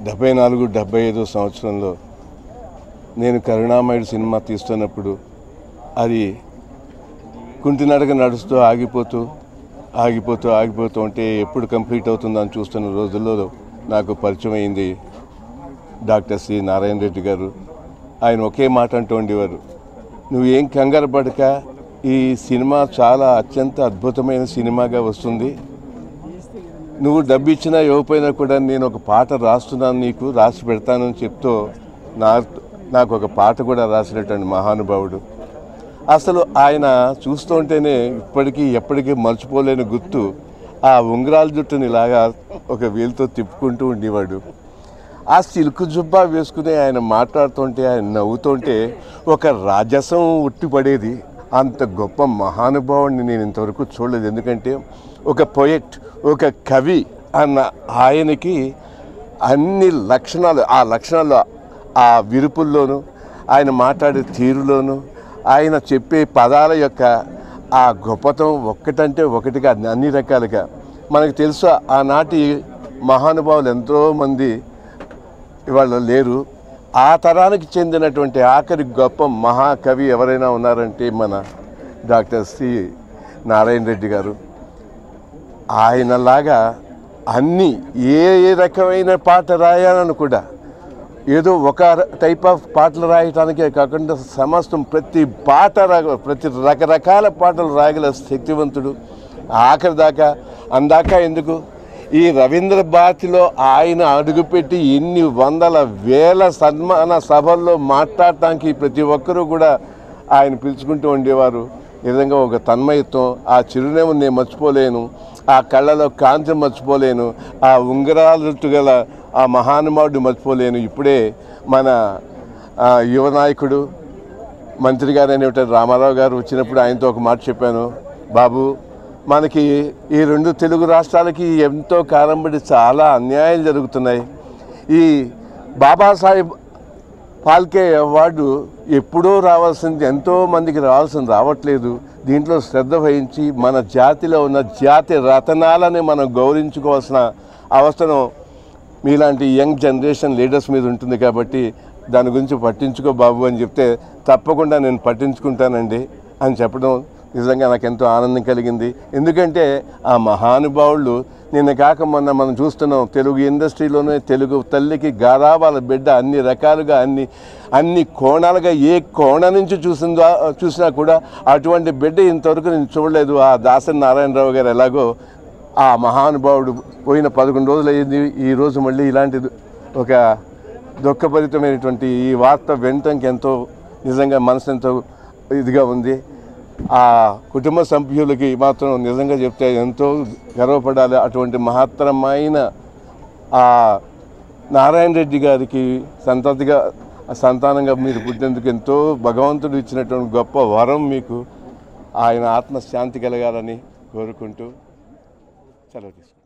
74, 75 సంవత్సరంలో నేను కరుణామయుడు సినిమా తీస్తున్నప్పుడు అది కుంటినడక నడుస్తూ ఆగిపోతూ ఉంటే ఎప్పుడు కంప్లీట్ అవుతుందని చూస్తున్న రోజుల్లో నాకు పరిచయం అయింది డాక్టర్ సి నారాయణ రెడ్డి గారు. ఆయన ఒకే మాట అంటూ ఉండేవారు, నువ్వేం కంగారు పడక, ఈ సినిమా చాలా అత్యంత అద్భుతమైన సినిమాగా వస్తుంది. నువ్వు డబ్బు ఇచ్చినా ఇవ్వకపోయినా కూడా నేను ఒక పాట రాస్తున్నాను, నీకు రాసి పెడతానని చెప్తూ నాకు ఒక పాట కూడా రాసినటువంటి మహానుభావుడు. అసలు ఆయన చూస్తుంటేనే ఎప్పటికీ మర్చిపోలేని గుర్తు, ఆ ఉంగరాల జుట్టుని ఇలాగా ఒక వేలుతో తిప్పుకుంటూ ఉండేవాడు. ఆ సిల్క్ జుబ్బా వేసుకుని ఆయన మాట్లాడుతుంటే, ఆయన నవ్వుతుంటే ఒక రాజసం ఉట్టిపడేది. అంత గొప్ప మహానుభావుడిని నేను ఇంతవరకు చూడలేదు. ఎందుకంటే ఒక పోయెట్, ఒక కవి అన్న ఆయనకి అన్ని లక్షణాలు ఆ విరుపుల్లోనూ, ఆయన మాట్లాడే తీరులోనూ, ఆయన చెప్పే పదాల యొక్క ఆ గొప్పతనం ఒక్కటంటే ఒకటిగా అన్ని రకాలుగా మనకు తెలుసు. ఆనాటి మహానుభావులు ఎంతోమంది ఇవాళ లేరు. ఆ తరానికి చెందినటువంటి ఆఖరి గొప్ప మహాకవి ఎవరైనా ఉన్నారంటే మన డాక్టర్ సి నారాయణ రెడ్డి గారు. ఆయనలాగా అన్నీ ఏ రకమైన పాట రాయాలని కూడా, ఏదో ఒక టైప్ ఆఫ్ పాటలు రాయటానికే కాకుండా సమస్తం ప్రతి రకరకాల పాటలు రాయగల శక్తివంతుడు. ఆఖరి దాకా అందాక ఎందుకు, ఈ రవీంద్ర భారతిలో ఆయన అడుగుపెట్టి ఎన్ని వందల వేల సన్మాన సభల్లో మాట్లాడటానికి ప్రతి ఒక్కరూ కూడా ఆయన పిలుచుకుంటూ ఉండేవారు. ఈ విధంగా ఒక తన్మయత్వం, ఆ చిరునవ్వు నేను మర్చిపోలేను, ఆ కళ్ళలో కాంతి మర్చిపోలేను, ఆ ఉంగరాలు గల ఆ మహానుభావుడిని మర్చిపోలేను. ఇప్పుడే మన యువ నాయకుడు మంత్రి గారు అనేటువంటి రామారావు గారు వచ్చినప్పుడు ఆయనతో ఒక మాట చెప్పాను, బాబు మనకి ఈ 2 తెలుగు రాష్ట్రాలకి ఎంతో కాలం బట్టి చాలా అన్యాయాలు జరుగుతున్నాయి. ఈ బాబాసాహెబ్ ఫాల్కే అవార్డు ఎప్పుడో రావాల్సింది ఎంతోమందికి రావట్లేదు. దీంట్లో శ్రద్ధ వహించి మన జాతిలో ఉన్న జాతి రతనాలని మనం గౌరవించుకోవాల్సిన అవసరం మీలాంటి యంగ్ జనరేషన్ లీడర్స్ మీద ఉంటుంది. కాబట్టి దాని గురించి పట్టించుకో బాబు అని చెప్తే, తప్పకుండా నేను పట్టించుకుంటానండి అని చెప్పడం నిజంగా నాకు ఎంతో ఆనందం కలిగింది. ఎందుకంటే ఆ మహానుభావులు నిన్న కాక మొన్న మనం చూస్తున్నాం, తెలుగు ఇండస్ట్రీలోనే తెలుగు తల్లికి గారాబాల బిడ్డ అన్ని రకాలుగా అన్ని కోణాలుగా ఏ కోణ నుంచి చూసినా కూడా అటువంటి బిడ్డ ఇంతవరకు నేను చూడలేదు. ఆ దాసరి నారాయణరావు గారు ఎలాగో ఆ మహానుభావుడు పోయిన 11 రోజులు అయ్యింది. ఈరోజు మళ్ళీ ఇలాంటి ఒక దుఃఖభరితమైనటువంటి ఈ వార్త వినటానికి ఎంతో నిజంగా మనసు ఎంతో ఇదిగా ఉంది. ఆ కుటుంబ సభ్యులకి మాత్రం నిజంగా చెప్తే ఎంతో గర్వపడాలి. అటువంటి మహత్తరమైన ఆ నారాయణ రెడ్డి గారికి సంతానంగా మీరు పుట్టినందుకు ఎంతో భగవంతుడు ఇచ్చినటువంటి గొప్ప వరం మీకు. ఆయన ఆత్మశాంతి కలగాలని కోరుకుంటూ సెలవు తీసుకుంటాను.